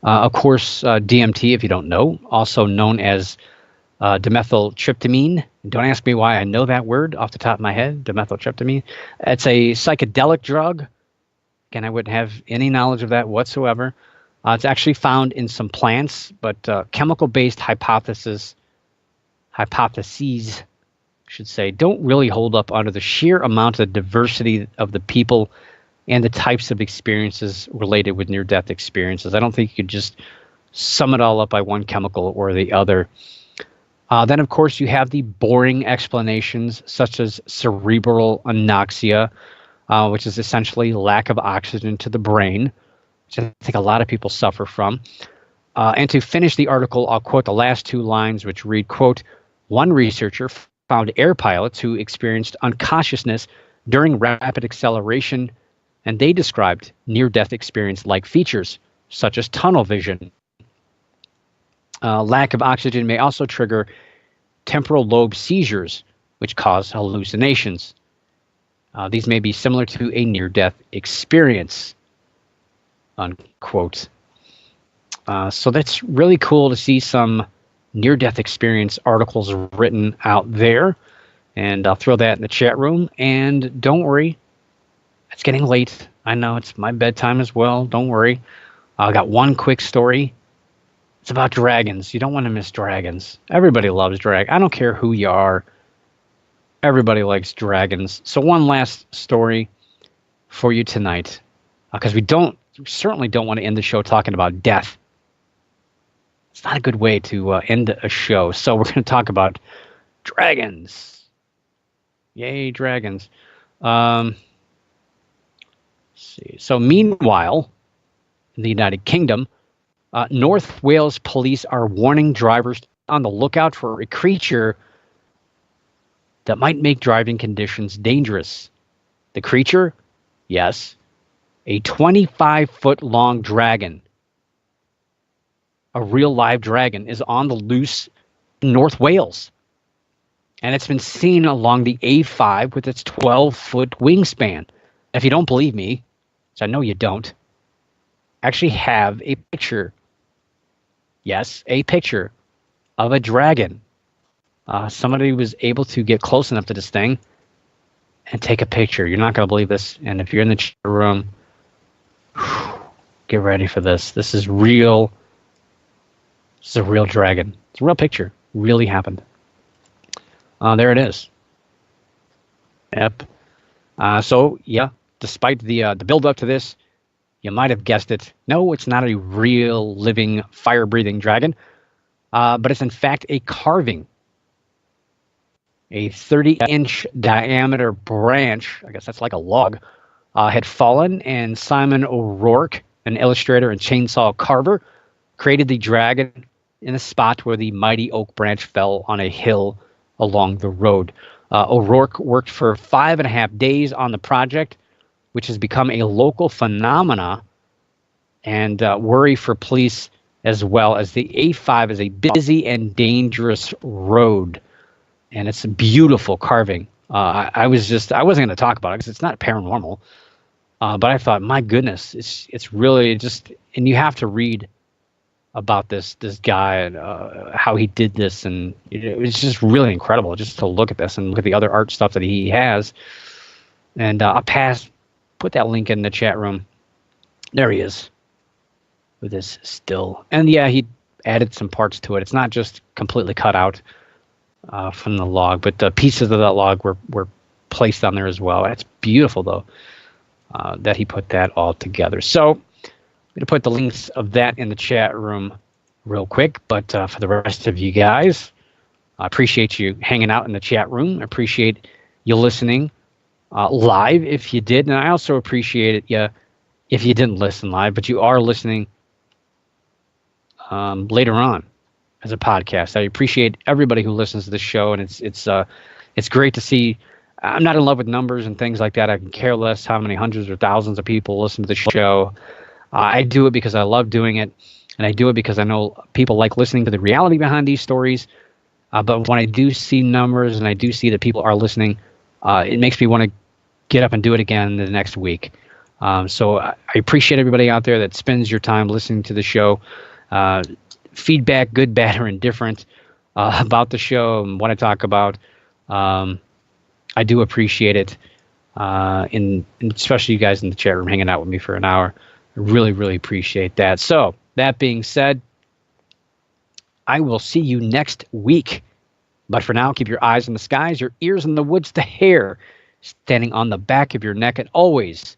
Of course, DMT, if you don't know, also known as dimethyltryptamine. Don't ask me why I know that word off the top of my head, dimethyltryptamine. It's a psychedelic drug. Again, I wouldn't have any knowledge of that whatsoever. It's actually found in some plants, but chemical-based hypotheses should say, don't really hold up under the sheer amount of diversity of the people and the types of experiences related with near-death experiences. I don't think you could just sum it all up by one chemical or the other. Then, of course, you have the boring explanations, such as cerebral anoxia, which is essentially lack of oxygen to the brain, which I think a lot of people suffer from. And to finish the article, I'll quote the last two lines, which read, quote, one researcher found air pilots who experienced unconsciousness during rapid acceleration, and they described near-death experience-like features, such as tunnel vision. Lack of oxygen may also trigger temporal lobe seizures, which cause hallucinations. These may be similar to a near-death experience, unquote. So that's really cool to see some near-death experience articles written out there. And I'll throw that in the chat room. And don't worry, it's getting late. I know it's my bedtime as well. Don't worry. I got one quick story. It's about dragons. You don't want to miss dragons. Everybody loves dragons. I don't care who you are. Everybody likes dragons. So one last story for you tonight, because we certainly don't want to end the show talking about death. It's not a good way to end a show. So we're going to talk about dragons. Yay, dragons. Let's see. So meanwhile, in the United Kingdom, North Wales police are warning drivers on the lookout for a creature that might make driving conditions dangerous. The creature? Yes, a 25-foot-long dragon. A real live dragon is on the loose in North Wales. And it's been seen along the A5 with its 12-foot wingspan. If you don't believe me, which I know you don't, actually have a picture. Yes, a picture of a dragon. Somebody was able to get close enough to this thing and take a picture. You're not going to believe this. And if you're in the chat room, get ready for this. This is real. This is a real dragon. It's a real picture. Really happened. There it is. Yep. So, yeah, despite the build-up to this, you might have guessed it. No, it's not a real, living, fire-breathing dragon, but it's in fact a carving. A 30-inch diameter branch, I guess that's like a log, had fallen, and Simon O'Rourke, an illustrator and chainsaw carver, created the dragon in a spot where the mighty oak branch fell on a hill along the road. O'Rourke worked for 5.5 days on the project, which has become a local phenomena and worry for police, as well as the A5 is a busy and dangerous road. And it's a beautiful carving. I wasn't going to talk about it because it's not paranormal. But I thought, my goodness, it's really just, and you have to read about this guy and how he did this, and it was just really incredible just to look at this and look at the other art stuff that he has. And I'll put that link in the chat room. There he is with this still. And yeah, he added some parts to it. It's not just completely cut out from the log, but the pieces of that log were placed on there as well. It's beautiful, though, that he put that all together. So I'm going to put the links of that in the chat room real quick. But for the rest of you guys, I appreciate you hanging out in the chat room. I appreciate you listening live if you did. And I also appreciate it if you didn't listen live, but you are listening later on as a podcast. I appreciate everybody who listens to the show, and it's great to see. I'm not in love with numbers and things like that. I can care less how many hundreds or thousands of people listen to the show. I do it because I love doing it, and I do it because I know people like listening to the reality behind these stories. But when I do see numbers and I do see that people are listening, it makes me want to get up and do it again the next week. So I appreciate everybody out there that spends your time listening to the show. Feedback, good, bad, or indifferent, about the show and what I talk about. I do appreciate it, and especially you guys in the chat room hanging out with me for an hour. I really, really appreciate that. So that being said, I will see you next week. But for now, keep your eyes on the skies, your ears in the woods, the hair standing on the back of your neck, and always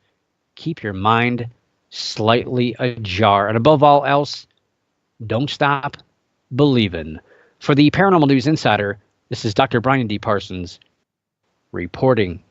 keep your mind slightly ajar. And above all else, don't stop believing. For the Paranormal News Insider, this is Dr. Brian D. Parsons reporting